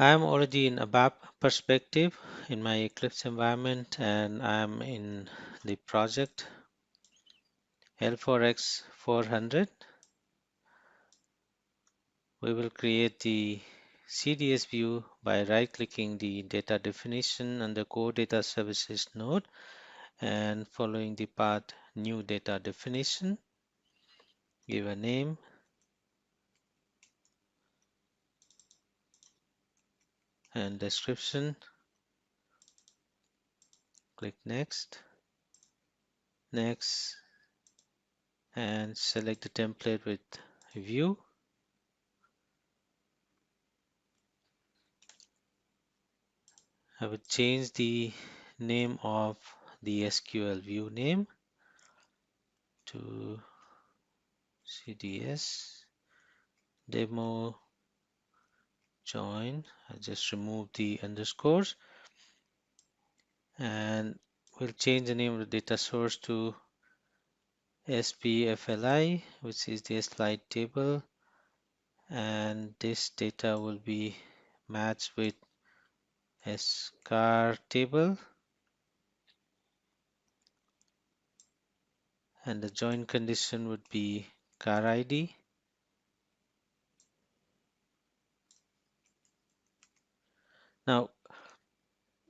I'm already in ABAP perspective in my Eclipse environment, and I'm in the project L4X 400. We will create the CDS view by right-clicking the data definition under Core Data Services node and following the path New Data Definition. Give a name, and description. Click Next, Next, and select the template with View. I will change the name of the SQL view name to CDS demo join. I just remove the underscores, and we'll change the name of the data source to SPFLI, which is the slide table, and this data will be matched with scar table, and the join condition would be car ID. Now,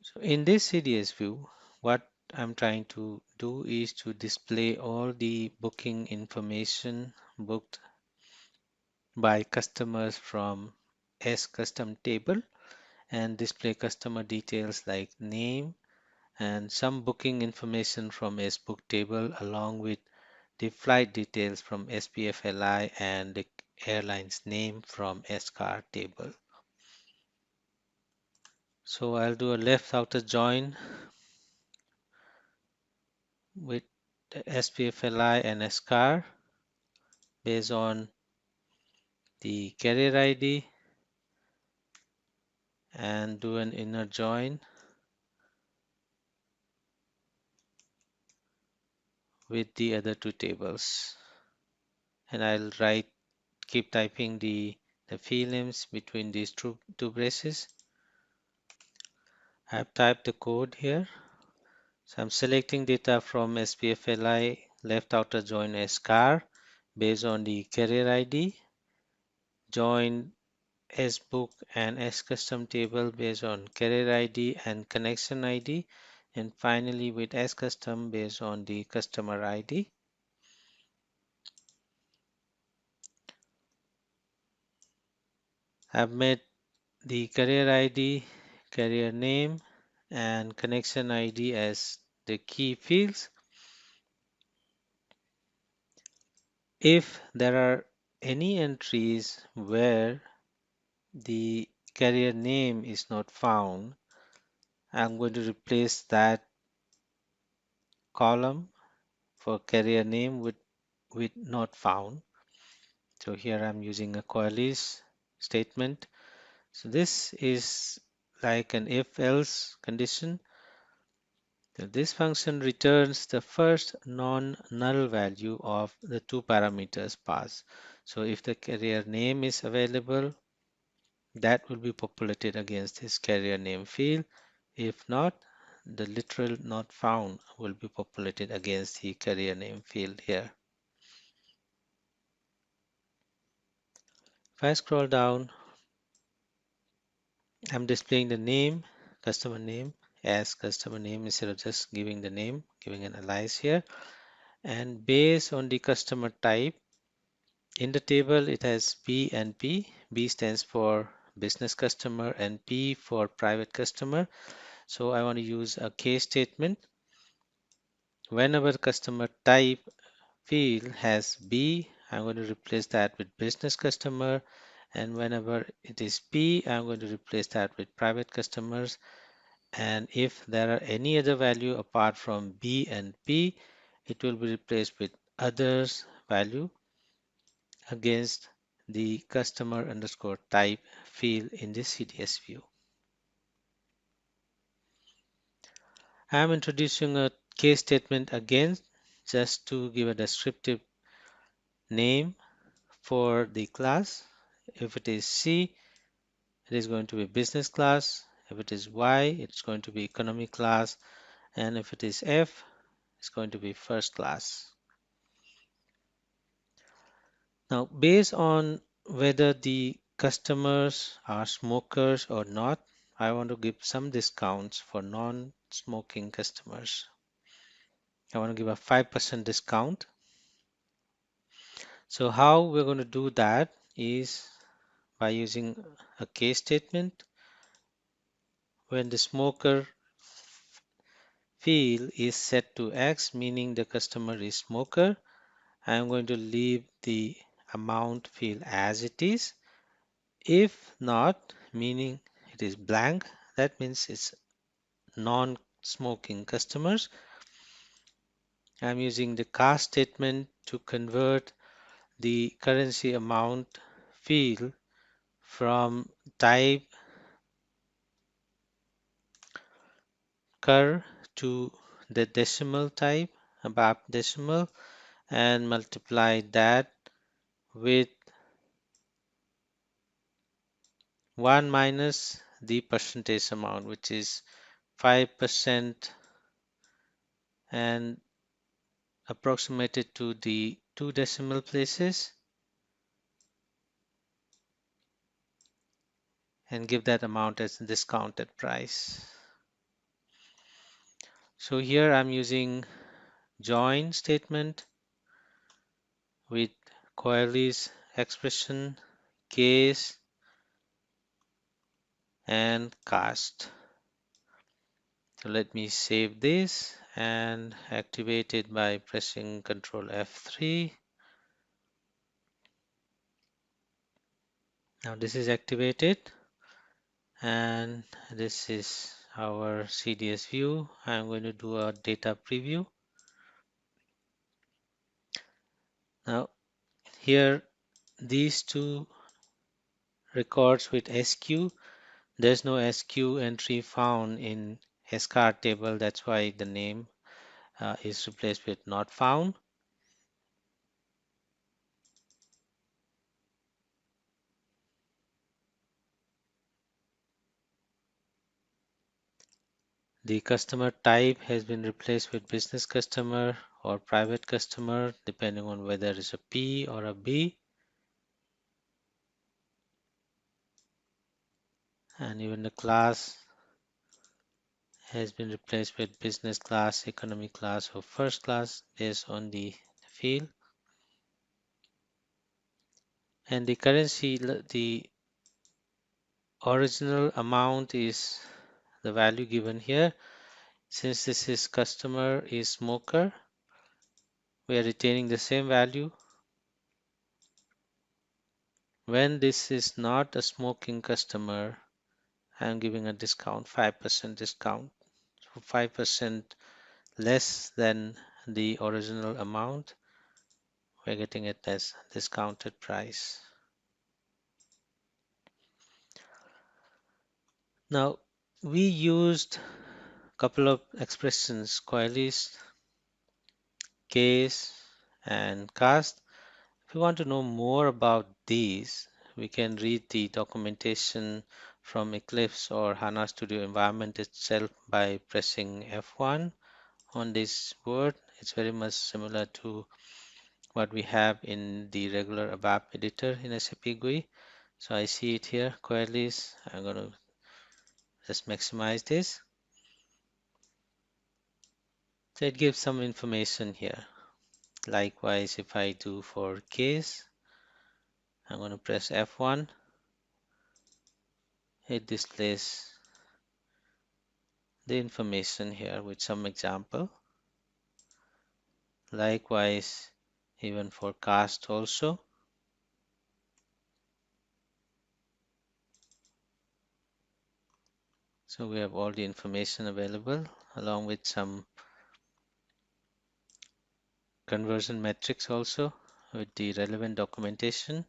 so in this CDS view, what I'm trying to do is to display all the booking information booked by customers from S custom table and display customer details like name and some booking information from S book table along with the flight details from SPFLI and the airline's name from SCAR table. So I'll do a left outer join with SPFLI and SCAR based on the carrier ID and do an inner join with the other two tables. And I'll keep typing the field names between these two braces. I've typed the code here. So I'm selecting data from SPFLI left outer join SCAR based on the carrier ID, join SBook and SCustom table based on carrier ID and connection ID, and finally with SCustom based on the customer ID. I've made the carrier ID, carrier name, and connection ID as the key fields. If there are any entries where the carrier name is not found, I'm going to replace that column for carrier name with not found. So here I'm using a Coalesce statement. So this is like an if-else condition. So this function returns the first non-null value of the two parameters passed. So if the carrier name is available, that will be populated against this carrier name field. If not, the literal not found will be populated against the carrier name field here. If I scroll down, I'm displaying the name, customer name as customer name instead of just giving the name, giving an alias here. And based on the customer type, in the table it has B and P. B stands for business customer and P for private customer. So I want to use a case statement. Whenever customer type field has B, I'm going to replace that with business customer, and whenever it is P, I'm going to replace that with private customers. And if there are any other value apart from B and P, it will be replaced with others value against the customer underscore type field in the CDS view. I'm introducing a case statement again just to give a descriptive name for the class. If it is C, it is going to be business class. If it is Y, it's going to be economy class. And if it is F, it's going to be first class. Now, based on whether the customers are smokers or not, I want to give some discounts for non-smoking customers. I want to give a 5% discount. So how we're going to do that is by using a case statement. When the smoker field is set to X, meaning the customer is smoker, I am going to leave the amount field as it is. If not, meaning it is blank, that means it's non-smoking customers. I'm using the cast statement to convert the currency amount field from type cur to the decimal type, ABAP decimal, and multiply that with 1 minus the percentage amount, which is 5%, and approximated to the two decimal places, and give that amount as discounted price. So here I'm using join statement with Coalesce expression, case, and cast. So let me save this and activate it by pressing Ctrl F3. Now this is activated, and this is our CDS view. I'm going to do a data preview. Now here, these two records with SQ, there's no SQ entry found in SCAR table. That's why the name is replaced with not found. The customer type has been replaced with business customer or private customer, depending on whether it's a P or a B. And even the class has been replaced with business class, economy class, or first class based on the field. And the currency, the original amount is the value given here. Since this is customer is smoker, we are retaining the same value. When this is not a smoking customer, I am giving a discount, 5% discount. So 5% less than the original amount, we're getting it as discounted price. Now, we used a couple of expressions, Coalesce, case, and cast. If you want to know more about these, we can read the documentation from Eclipse or HANA Studio environment itself by pressing F1 on this word. It's very much similar to what we have in the regular ABAP editor in SAP GUI. So I see it here, Coalesce. I'm going to just maximize this. So it gives some information here. Likewise, if I do for case, I'm going to press F1. It displays the information here with some example. Likewise, even for cast also. So we have all the information available along with some conversion metrics also with the relevant documentation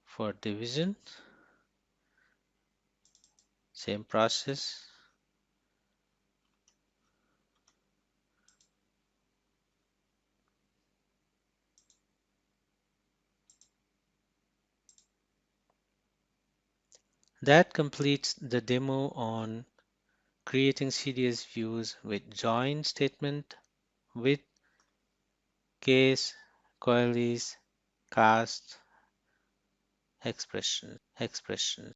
for division. Same process. That completes the demo on creating CDS views with join statement with case, coalesce, cast, expression.